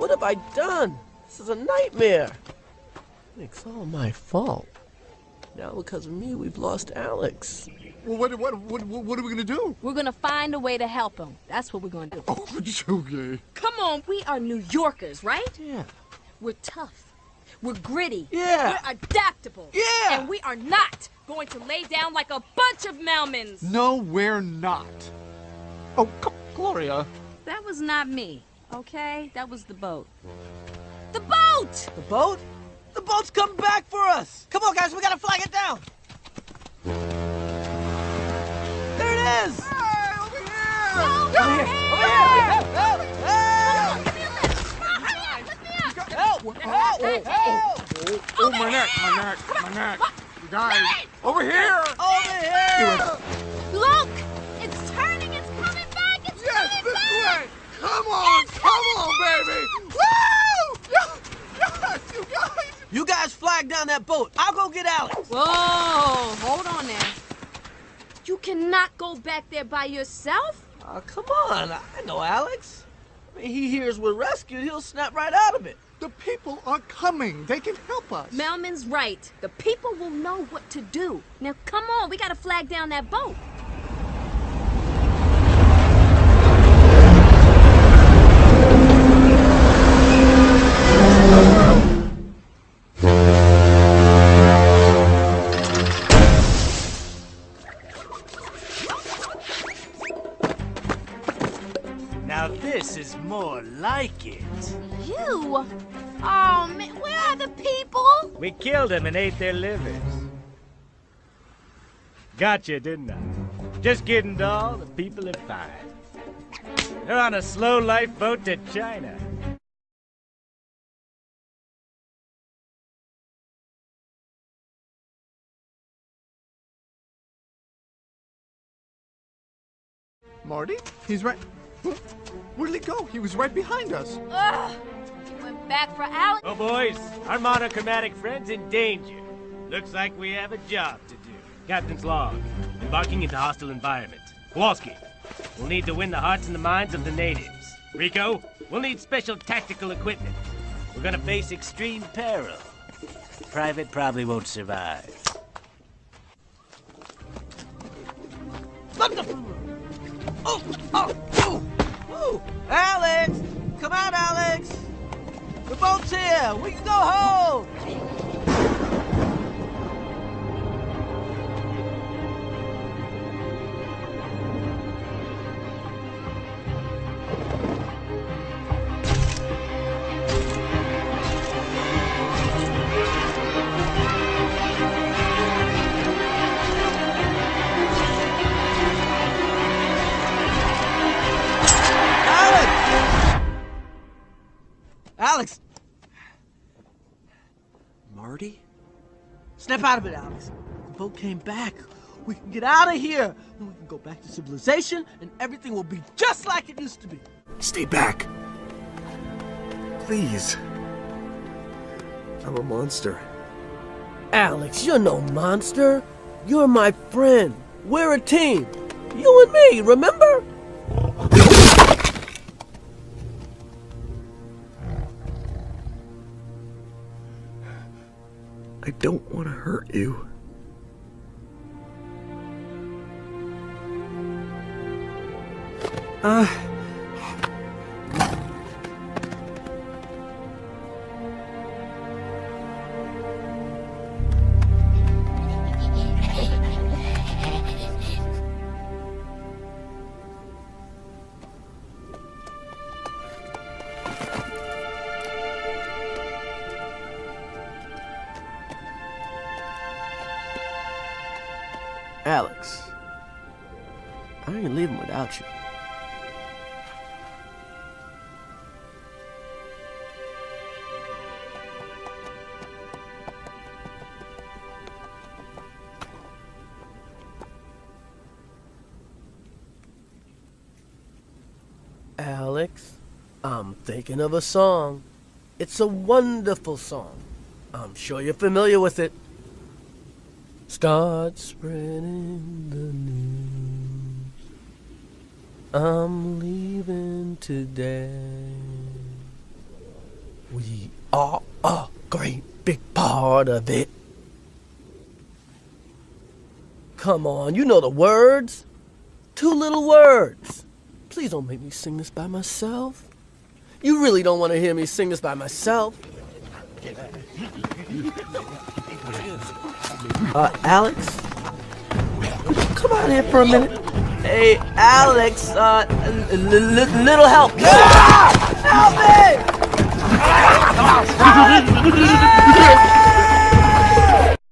What have I done? This is a nightmare. It's all my fault. Now because of me, we've lost Alex. Well, what are we gonna do? We're gonna find a way to help him. That's what we're gonna do. Oh, okay. Come on, we are New Yorkers, right? Yeah. We're tough. We're gritty. Yeah. We're adaptable. Yeah. And we are not going to lay down like a bunch of Melmans. No, we're not. Oh, Gloria. That was not me, okay? That was the boat. The boat! The boat? The boat's come back for us! Come on, guys, we gotta flag it down! There it is! Hey, over here! Over here! Help! Help! Give me a lift! Come on, hurry up! Lift me up! Help! Help! Help! Oh, my neck! You guys, over here! Over here! Look! It's turning! It's coming back! It's coming This back! way! Come on, baby! Woo! Yes, you guys! You guys flag down that boat. I'll go get Alex. Whoa! Hold on there. You cannot go back there by yourself? Oh, come on. I know Alex. I mean, he hears we're rescued. He'll snap right out of it. The people are coming. They can help us. Melman's right. The people will know what to do. Now, come on. We gotta flag down that boat. Now this is more like it. You? Oh, man. Where are the people? We killed them and ate their livers. Gotcha, didn't I? Just kidding, doll. The people are fine. They're on a slow life boat to China. Marty? He's right. Where did he go? He was right behind us. Ugh. He went back for Alex. Oh, boys, our monochromatic friend's in danger. Looks like we have a job to do. Captain's log. Embarking into hostile environment. Kowalski, we'll need to win the hearts and the minds of the natives. Rico, we'll need special tactical equipment. We're gonna face extreme peril. Private probably won't survive. Oh! Oh! Oh! Oh! Alex! Come out, Alex! The boat's here! We can go home! Alex! Marty? Snap out of it, Alex. The boat came back. We can get out of here. And we can go back to civilization, and everything will be just like it used to be. Stay back. Please. I'm a monster. Alex, you're no monster. You're my friend. We're a team. You and me, remember? I don't want to hurt you. Alex, I ain't leaving without you. Alex, I'm thinking of a song. It's a wonderful song. I'm sure you're familiar with it. Start spreading the news. I'm leaving today. We are a great big part of it. Come on, you know the words. 2 little words. Please don't make me sing this by myself. You really don't want to hear me sing this by myself. Alex? Come out here for a minute. Hey, Alex, little help. Help me!